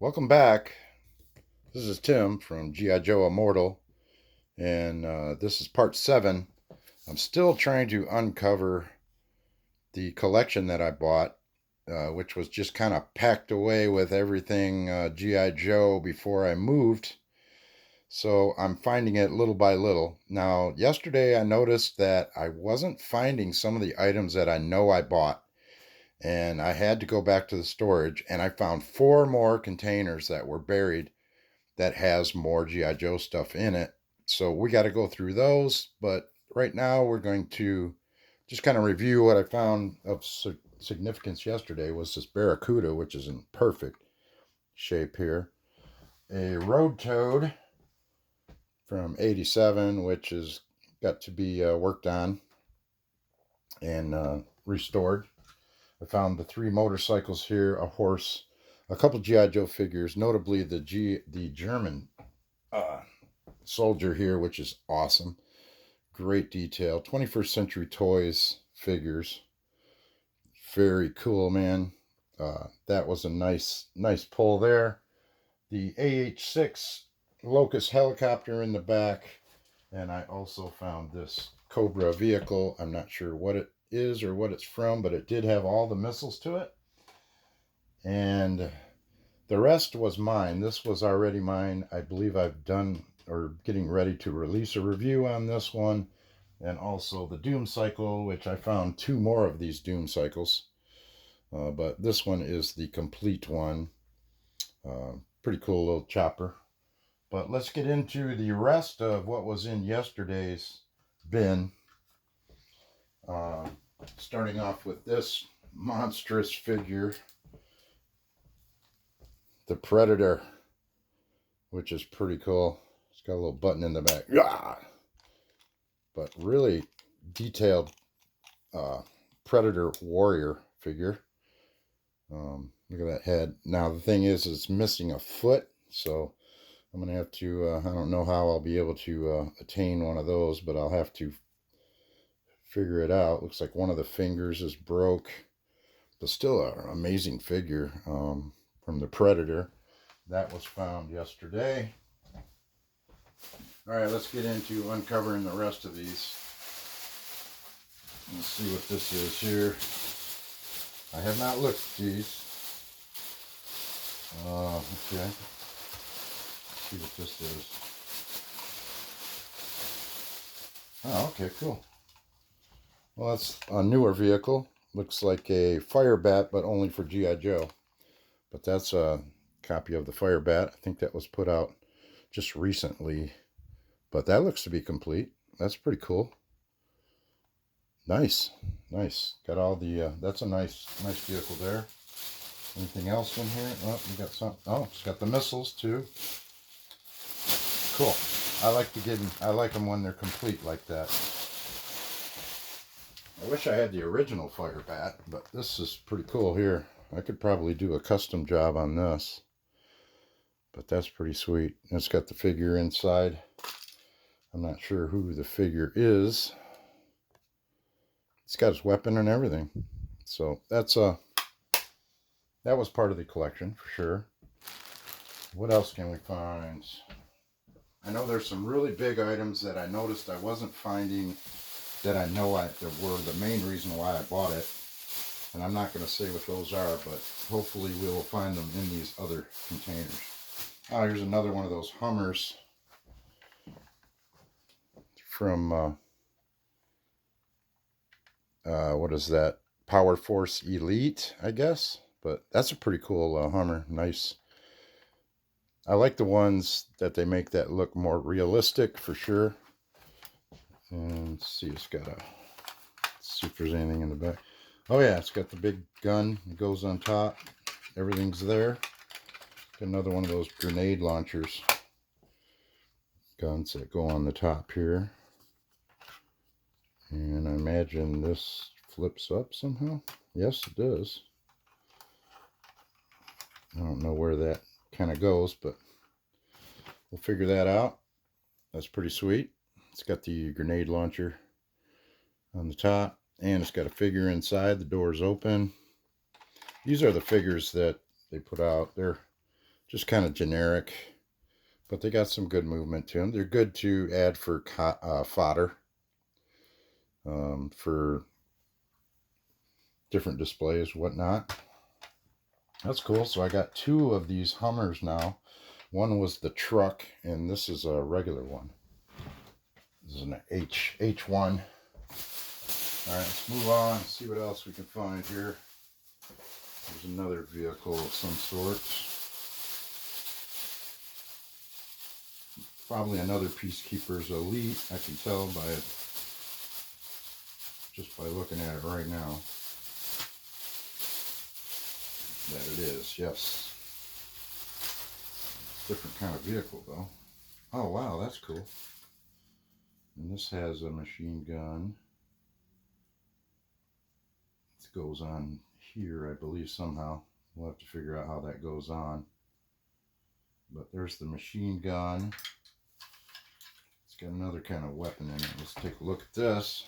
Welcome back. This is Tim from G.I. Joe Immortal, and this is part 7. I'm still trying to uncover the collection that I bought, which was just kind of packed away with everything G.I. Joe before I moved. So I'm finding it little by little. Now, yesterday I noticed that I wasn't finding some of the items that I know I bought, and I had to go back to the storage, and I found 4 more containers that were buried that has more G.I. Joe stuff in it. So we got to go through those. But right now we're going to just kind of review what I found of significance yesterday was this Barracuda, which is in perfect shape here. A road toad from 87, which has got to be worked on and restored. I found the 3 motorcycles here, a horse, a couple G.I. Joe figures, notably the German soldier here, which is awesome. Great detail. 21st Century Toys figures. Very cool, man. That was a nice pull there. The AH-6 Locust helicopter in the back. And I also found this Cobra vehicle. I'm not sure what it is or what it's from, but it did have all the missiles to it. And the rest was mine. This was already mine. I believe I've done or getting ready to release a review on this one. And also the Doom Cycle, which I found 2 more of these Doom Cycles. But this one is the complete one. Pretty cool little chopper. But let's get into the rest of what was in yesterday's bin. Starting off with this monstrous figure, the Predator, which is pretty cool. It's got a little button in the back. Yeah! But really detailed Predator warrior figure. Look at that head. Now the thing is, it's missing a foot, so I'm going to have to, I don't know how I'll be able to attain one of those, but I'll have to figure it out. Looks like one of the fingers is broke, but still an amazing figure from the Predator. That was found yesterday. All right, let's get into uncovering the rest of these. Let's see what this is here. I have not looked at these. Okay. Let's see what this is. Oh, okay, cool. Well, that's a newer vehicle. Looks like a Fire Bat, but only for G.I. Joe. But that's a copy of the Fire Bat. I think that was put out just recently. But that looks to be complete. That's pretty cool. Nice. Got all the, that's a nice vehicle there. Anything else in here? Oh, we got some. Oh, it's got the missiles too. Cool. I like them when they're complete like that. I wish I had the original Fire Bat, but this is pretty cool here. I could probably do a custom job on this. But that's pretty sweet. It's got the figure inside. I'm not sure who the figure is. It's got his weapon and everything. So that's that was part of the collection for sure. What else can we find? I know there's some really big items that I noticed I wasn't finding that I know that were the main reason why I bought it. And I'm not going to say what those are, but hopefully we will find them in these other containers. Oh, here's another one of those Hummers from, what is that? Power Force Elite, I guess. But that's a pretty cool Hummer. Nice. I like the ones that they make that look more realistic for sure. And let's see, let's see if there's anything in the back. Oh yeah, it's got the big gun. It goes on top. Everything's there. Got another one of those grenade launchers. Guns that go on the top here. And I imagine this flips up somehow. Yes, it does. I don't know where that kind of goes, but we'll figure that out. That's pretty sweet. It's got the grenade launcher on the top, and it's got a figure inside. The door's open. These are the figures that they put out. They're just kind of generic, but they got some good movement to them. They're good to add for fodder, for different displays, whatnot. That's cool. So I got 2 of these Hummers now. One was the truck, and this is a regular one. This is an H1. All right, let's move on and see what else we can find here. There's another vehicle of some sort. Probably another Peacekeeper's Elite. I can tell by it, just by looking at it right now, that it is. Yes. Different kind of vehicle though. Oh wow, that's cool. And this has a machine gun. It goes on here, I believe, somehow. We'll have to figure out how that goes on. But there's the machine gun. It's got another kind of weapon in it. Let's take a look at this.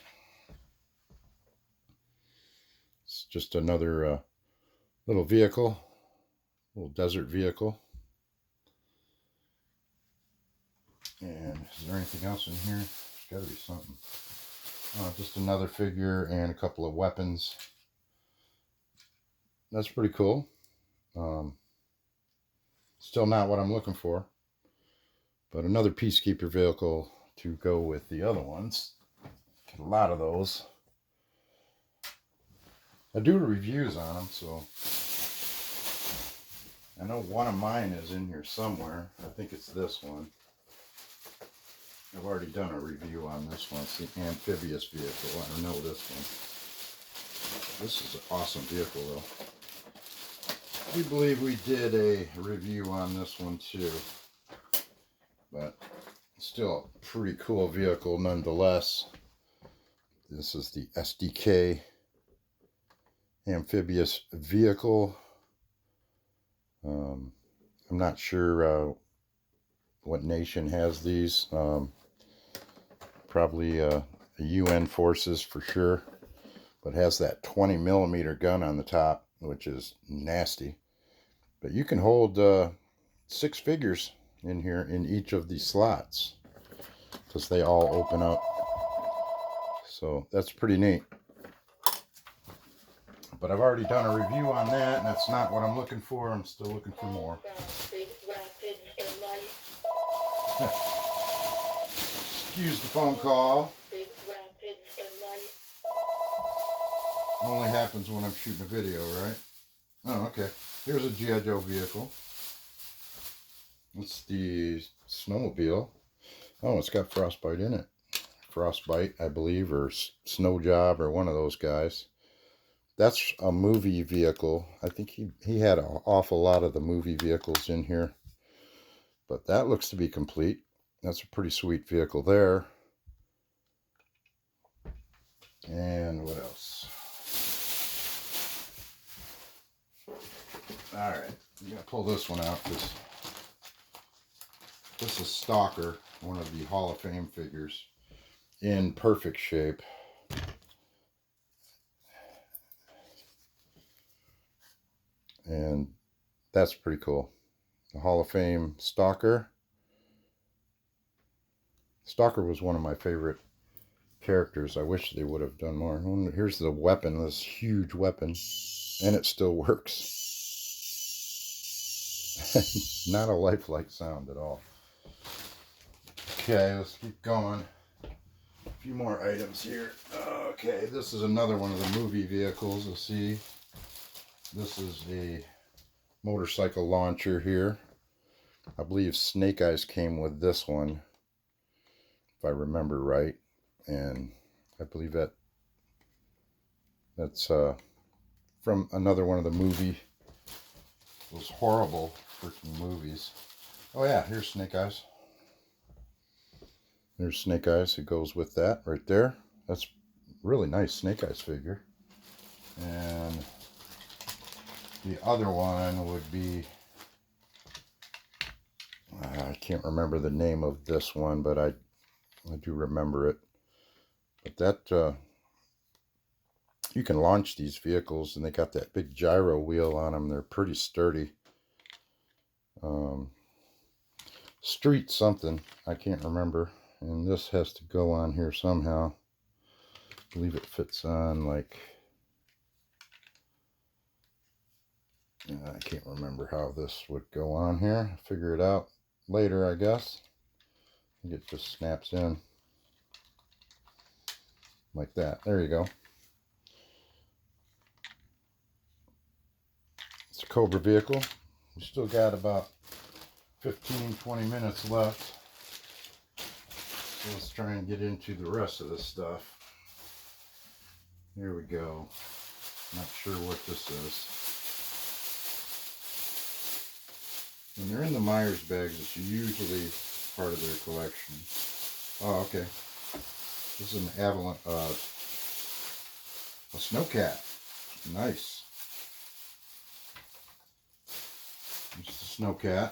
It's just another little vehicle, little desert vehicle. And is there anything else in here? There's got to be something. Just another figure and a couple of weapons. That's pretty cool. Still not what I'm looking for, but another Peacekeeper vehicle to go with the other ones. Get a lot of those. I do reviews on them, so I know one of mine is in here somewhere. I think it's this one. I've already done a review on this one. It's the amphibious vehicle. I know this one. This is an awesome vehicle, though. I do believe we did a review on this one too, but still a pretty cool vehicle nonetheless. This is the SDK amphibious vehicle. I'm not sure what nation has these. Probably the UN forces for sure, but has that 20mm gun on the top, which is nasty. But you can hold 6 figures in here in each of these slots, because they all open up. So that's pretty neat. But I've already done a review on that, and that's not what I'm looking for. I'm still looking for more. Excuse the phone call. Only happens when I'm shooting a video, right? Oh, okay. Here's a G.I. Joe vehicle. It's the Snowmobile. Oh, it's got Frostbite in it. Frostbite, I believe, or Snow Job, or one of those guys. That's a movie vehicle. I think he had an awful lot of the movie vehicles in here. But that looks to be complete. That's a pretty sweet vehicle there. And what else? Alright, I'm going to pull this one out because this is Stalker, one of the Hall of Fame figures, in perfect shape. And that's pretty cool. The Hall of Fame Stalker. Stalker was one of my favorite characters. I wish they would have done more. Here's the weapon, this huge weapon, and it still works. Not a lifelike sound at all. Okay, let's keep going. A few more items here. Okay, this is another one of the movie vehicles. Let's see. This is a motorcycle launcher here. I believe Snake Eyes came with this one, if I remember right. And I believe that's from another one of the those horrible freaking movies. Oh yeah, here's Snake Eyes. There's Snake Eyes. It goes with that right there. That's really nice Snake Eyes figure. And the other one would be, I can't remember the name of this one, but I do remember it. But that, you can launch these vehicles, and they got that big gyro wheel on them. They're pretty sturdy. street something. I can't remember. And this has to go on here somehow. I believe it fits on like... I can't remember how this would go on here. I'll figure it out later, I guess. I think it just snaps in like that. There you go. It's a Cobra vehicle. We still got about 15-20 minutes left. So let's try and get into the rest of this stuff. Here we go. Not sure what this is. When they're in the Myers bags, it's usually part of their collection. Oh, okay. This is an Avalanche, a snowcat. Nice. Just a snowcat.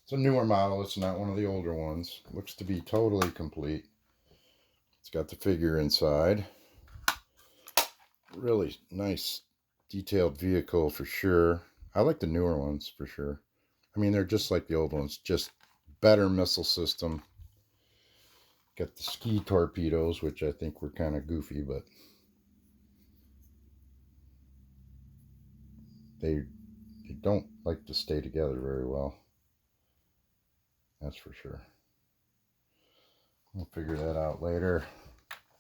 It's a newer model. It's not one of the older ones. Looks to be totally complete. It's got the figure inside. Really nice, detailed vehicle for sure. I like the newer ones for sure. I mean, they're just like the old ones, just better missile system. Got the ski torpedoes, which I think were kind of goofy, but they don't like to stay together very well. That's for sure. We'll figure that out later.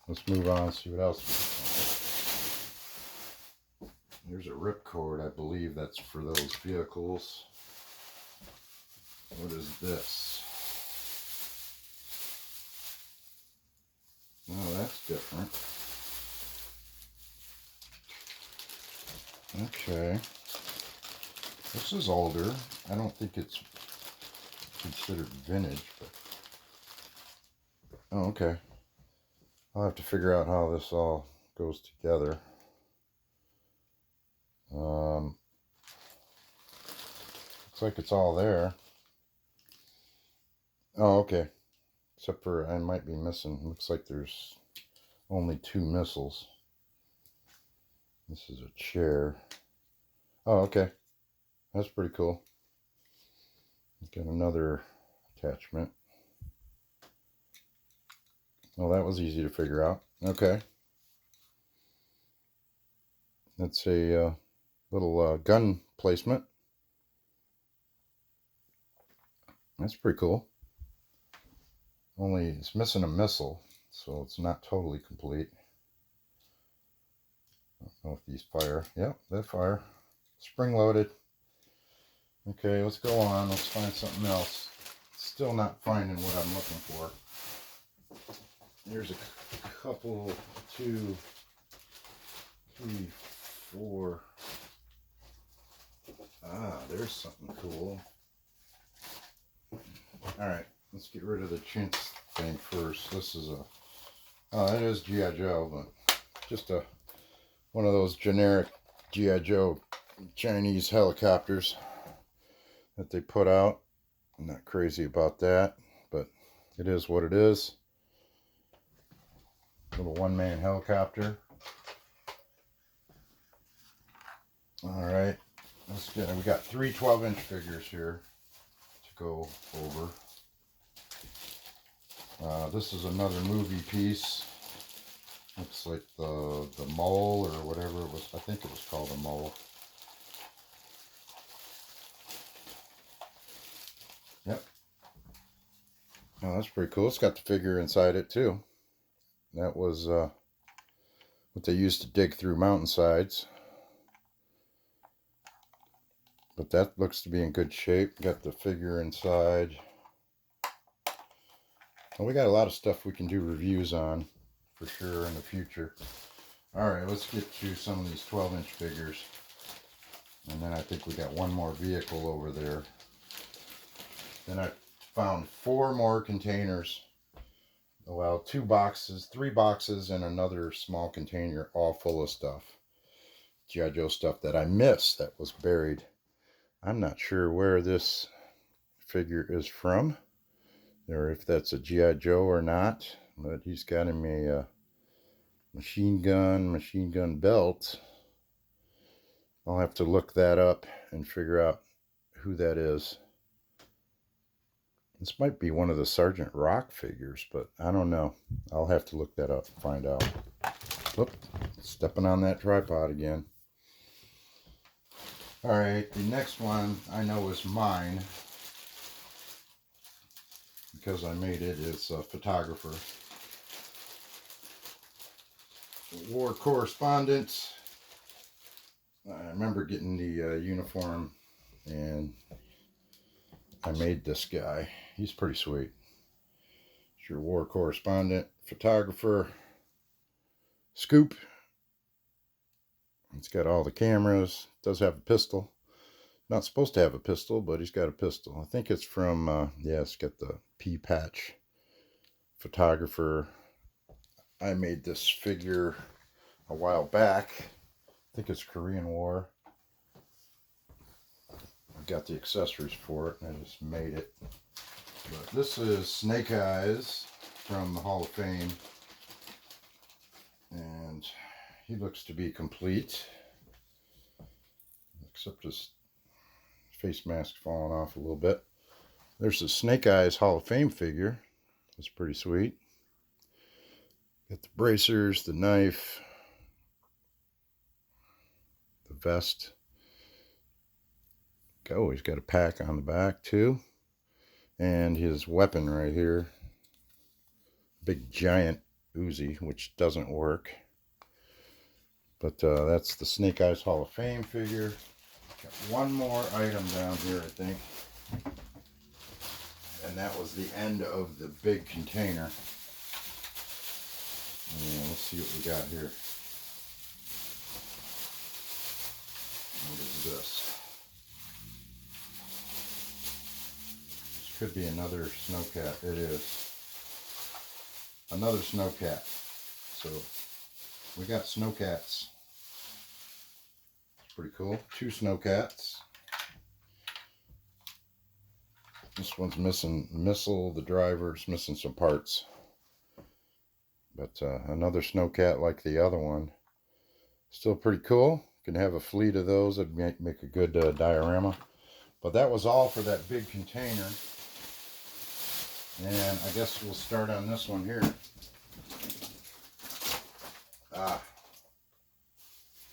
Let's move on, see what else we can find. There's a ripcord, I believe that's for those vehicles. What is this? Oh, that's different. Okay. This is older. I don't think it's considered vintage, but... Oh, okay. I'll have to figure out how this all goes together. Looks like it's all there. Oh, okay. Except for I might be missing. Looks like there's only 2 missiles. This is a chair. Oh, okay. That's pretty cool. Got another attachment. Well, that was easy to figure out. Okay. That's a little gun placement. That's pretty cool. Only it's missing a missile, so it's not totally complete. I don't know if these fire. Yep, they fire. Spring loaded. Okay, let's go on. Let's find something else. Still not finding what I'm looking for. There's a couple, 2, 3, 4. Ah, there's something cool. Alright, let's get rid of the chintz thing first. This is a... Oh, that is G.I. Joe, but just one of those generic G.I. Joe Chinese helicopters that they put out. I'm not crazy about that, but it is what it is. Little one-man helicopter. Alright, we got 3 12-inch figures here to go over. This is another movie piece. Looks like the mole or whatever it was. I think it was called a mole. Yep. Oh, that's pretty cool. It's got the figure inside it too. That was what they used to dig through mountainsides. But that looks to be in good shape. Got the figure inside. Well, we got a lot of stuff we can do reviews on for sure in the future. Alright, let's get to some of these 12-inch figures. And then I think we got one more vehicle over there. Then I found 4 more containers. Well, 2 boxes, 3 boxes, and another small container all full of stuff. G.I. Joe stuff that I missed that was buried. I'm not sure where this figure is from, or if that's a G.I. Joe or not, but he's got him a machine gun belt. I'll have to look that up and figure out who that is. This might be one of the Sergeant Rock figures, but I don't know. I'll have to look that up and find out. Oop, stepping on that tripod again. Alright, the next one I know is mine, because I made it. It's a photographer. War correspondent. I remember getting the uniform, and I made this guy. He's pretty sweet. It's your war correspondent, photographer, scoop. It's got all the cameras. Does have a pistol. Not supposed to have a pistol, but he's got a pistol. I think it's from, yeah, it's got the P patch. Photographer. I made this figure a while back. I think it's Korean War. I got the accessories for it, and I just made it. But this is Snake Eyes from the Hall of Fame. And he looks to be complete. Except his face mask falling off a little bit. There's the Snake Eyes Hall of Fame figure. It's pretty sweet. Got the bracers, the knife, the vest. Oh, he's got a pack on the back too. And his weapon right here. Big giant Uzi, which doesn't work. But that's the Snake Eyes Hall of Fame figure. Got one more item down here, I think. And that was the end of the big container. And let's see what we got here. What is this? This could be another snowcat. It is. Another snowcat. So we got snowcats. It's pretty cool. 2 snowcats. This one's missing missile. The driver's missing some parts. But another snowcat like the other one. Still pretty cool. You can have a fleet of those. That'd make a good diorama. But that was all for that big container. And I guess we'll start on this one here.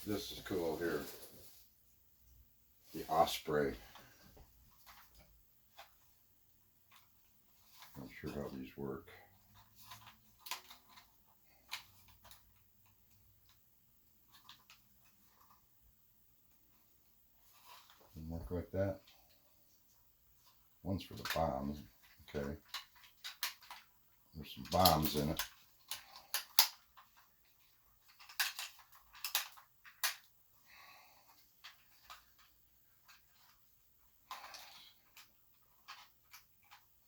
This is cool here. The Osprey. Not sure how these work. Doesn't work like that. One's for the bombs. Okay. There's some bombs in it.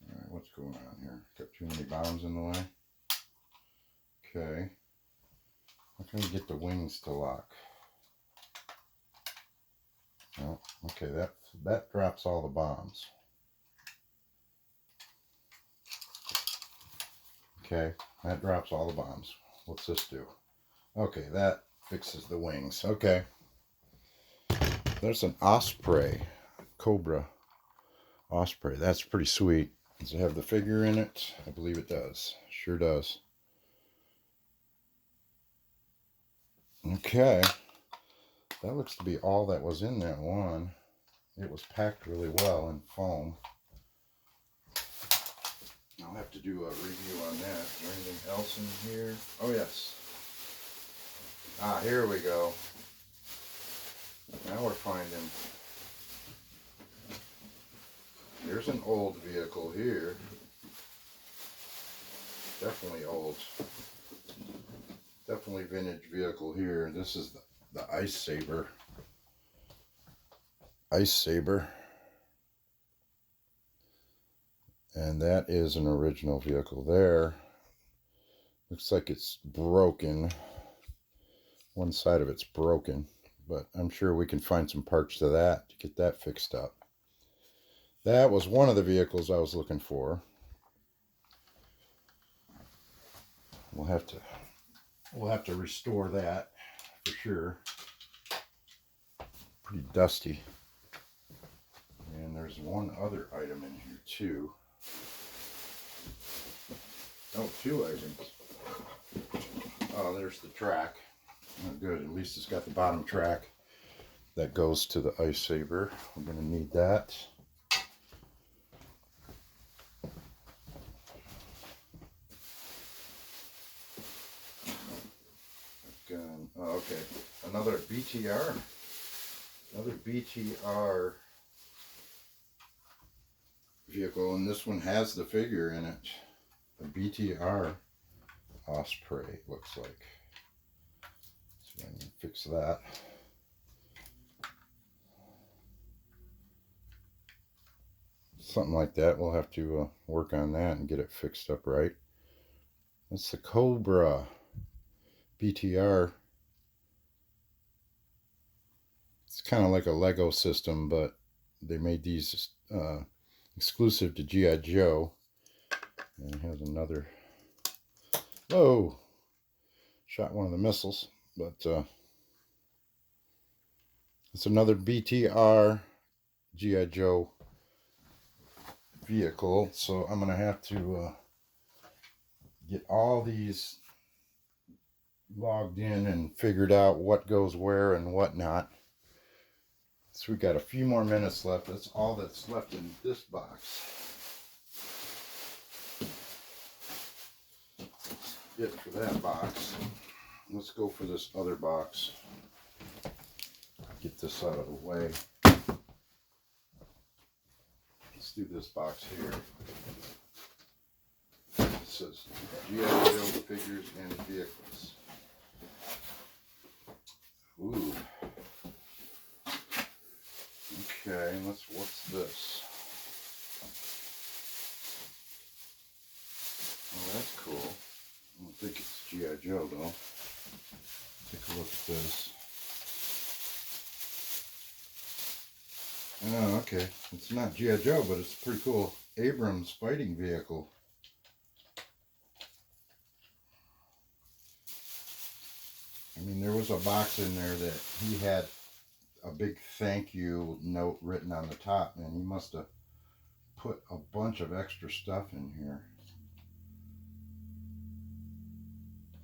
Alright, what's going on here? Got too many bombs in the way. Okay. How can we get the wings to lock? Oh, okay, that drops all the bombs. Okay, that drops all the bombs. What's this do? Okay, that fixes the wings. Okay. There's an Osprey Cobra. Osprey. That's pretty sweet. Does it have the figure in it? I believe it does. Sure does. Okay. That looks to be all that was in that one. It was packed really well in foam. I'll have to do a review on that. Is there anything else in here? Oh, yes. Here we go. Now we're finding. Here's an old vehicle here. Definitely old. Definitely vintage vehicle here. This is the Ice Saber. Ice Saber. And that is an original vehicle there. Looks like it's broken. One side of it's broken. But I'm sure we can find some parts to that to get that fixed up. That was one of the vehicles I was looking for. We'll have to restore that for sure. Pretty dusty. And there's one other item in here too. Oh, two items. Oh, there's the track. Oh, good. At least it's got the bottom track that goes to the ice saber. We're going to need that. Gun. Oh, okay. Another BTR. Another BTR vehicle, and this one has the figure in it. The BTR Osprey, looks like. So I can fix that. Something like that. We'll have to work on that and get it fixed up right. That's the Cobra BTR. It's kind of like a Lego system, but they made these exclusive to G.I. Joe. And it has another... Whoa! Shot one of the missiles, but it's another BTR G.I. Joe vehicle. So I'm going to have to get all these logged in and figured out what goes where and what not. So we got a few more minutes left. That's all that's left in this box. That's it for that box. Let's go for this other box. Get this out of the way. Let's do this box here. It says G.I. Joe figures and vehicles. Ooh. Okay, what's this? Oh, that's cool. I don't think it's G.I. Joe though. Take a look at this. Oh, okay. It's not G.I. Joe, but it's a pretty cool Abrams fighting vehicle. I mean, there was a box in there that he had a big thank you note written on the top, and he must have put a bunch of extra stuff in here.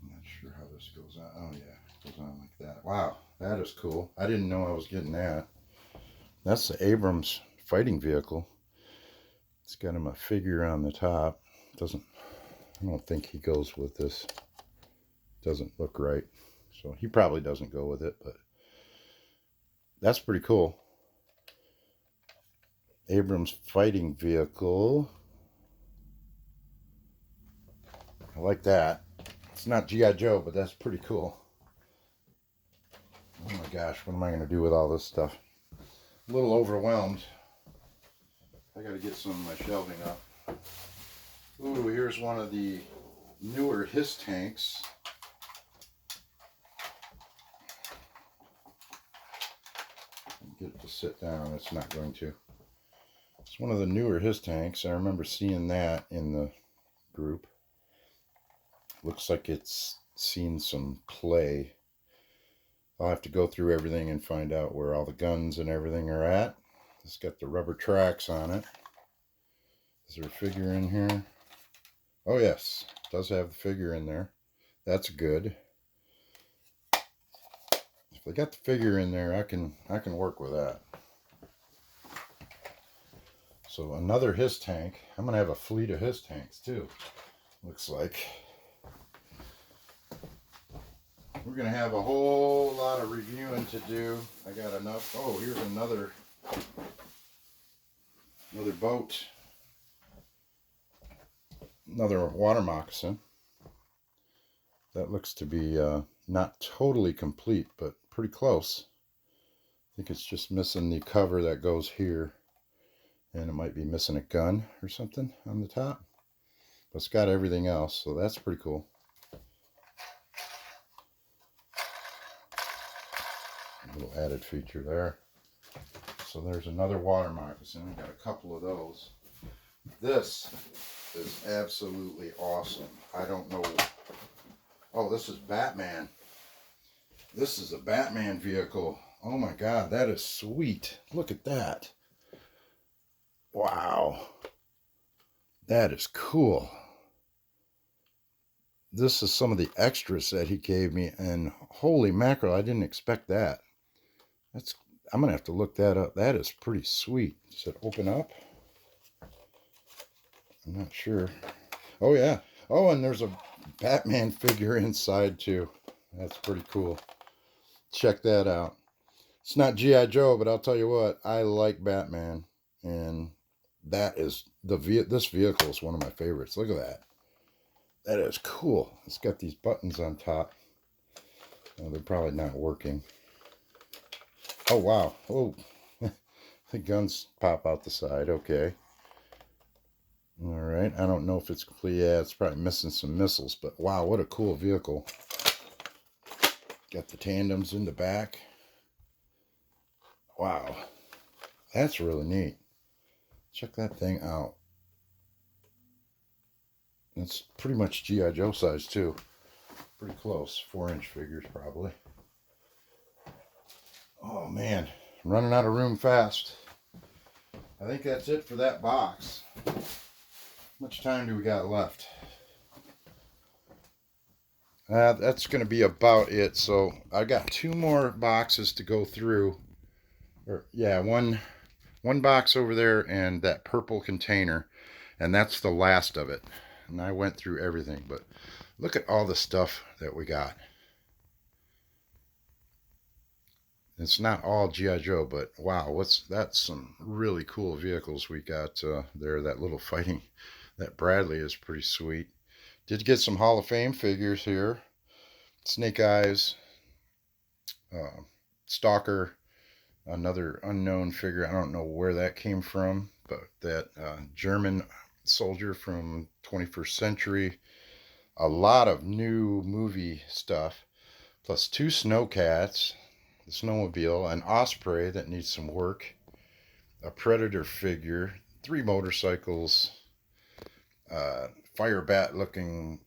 I'm not sure how this goes on. Oh yeah, it goes on like that. Wow, that is cool. I didn't know I was getting that. That's the Abrams fighting vehicle. It's got him a figure on the top. I don't think he goes with this. Doesn't look right. So he probably doesn't go with it, but that's pretty cool. Abrams fighting vehicle. I like that. It's not G.I. Joe, but that's pretty cool. Oh my gosh, what am I going to do with all this stuff? A little overwhelmed. I got to get some of my shelving up. Ooh, here's one of the newer HISS tanks. Get it to sit down. It's not going to. It's one of the newer HISS tanks. I remember seeing that in the group. Looks like it's seen some play. I'll have to go through everything and find out where all the guns and everything are at. It's got the rubber tracks on it. Is there a figure in here? Oh yes, it does have the figure in there. That's good. If they got the figure in there, I can work with that. So another HISS tank. I'm gonna have a fleet of HISS tanks too. Looks like. We're gonna have a whole lot of reviewing to do. I got enough. Oh, here's another boat. Another water moccasin. That looks to be not totally complete, but pretty close. I think it's just missing the cover that goes here. And it might be missing a gun or something on the top. But it's got everything else, so that's pretty cool. A little added feature there. So there's another water moccasin. I got a couple of those. This is absolutely awesome. I don't know. Oh, this is Batman. This is a Batman vehicle. Oh my God, that is sweet. Look at that. Wow. That is cool. This is some of the extras that he gave me, and holy mackerel, I didn't expect that. I'm gonna have to look that up. That is pretty sweet. Does it open up? I'm not sure. Oh yeah. Oh, and there's a Batman figure inside too. That's pretty cool. Check that out. It's not G.I. Joe, but I'll tell you what, I like Batman, and that is this vehicle is one of my favorites. Look at that. That is cool. It's got these buttons on top. Oh, they're probably not working. Oh wow. Oh, the guns pop out the side. Okay. All right. I don't know if it's complete. Yeah, it's probably missing some missiles, but wow, what a cool vehicle. Got the tandems in the back. Wow. That's really neat. Check that thing out. It's pretty much G.I. Joe size too. Pretty close. 4-inch figures probably. Oh man, I'm running out of room fast. I think that's it for that box. How much time do we got left? That's going to be about it. So I got 2 more boxes to go through. Or yeah, one box over there and that purple container, and that's the last of it. And I went through everything, but look at all the stuff that we got. It's not all G.I. Joe, but wow, that's some really cool vehicles we got there. That little fighting, that Bradley is pretty sweet. Did get some Hall of Fame figures here. Snake Eyes, Stalker, another unknown figure. I don't know where that came from, but that German soldier from 21st century. A lot of new movie stuff, plus 2 snowcats, the Snowmobile, an Osprey that needs some work, a Predator figure, 3 motorcycles, fire bat looking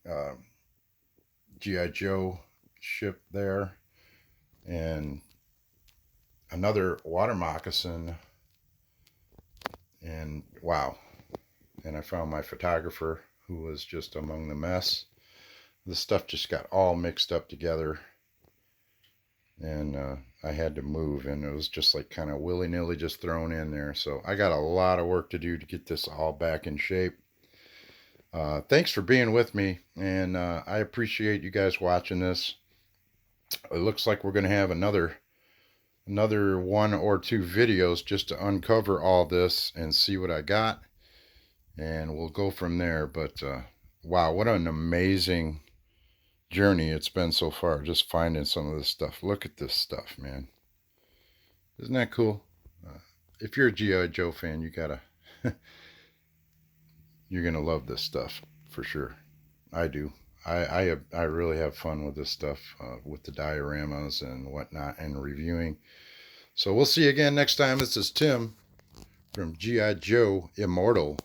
G.I. Joe ship there, and another water moccasin, and wow. And I found my photographer who was just among the mess. The stuff just got all mixed up together, and I had to move, and it was just like kind of willy-nilly just thrown in there. So I got a lot of work to do to get this all back in shape. Thanks for being with me, and I appreciate you guys watching this. It looks like we're going to have another 1 or 2 videos just to uncover all this and see what I got, and we'll go from there. But wow, what an amazing journey it's been so far, just finding some of this stuff. Look at this stuff, man. Isn't that cool? If you're a G.I. Joe fan, you gotta you're gonna love this stuff for sure. I do. I really have fun with this stuff, with the dioramas and whatnot, and reviewing. So we'll see you again next time. This is Tim from G.I. Joe Immortal.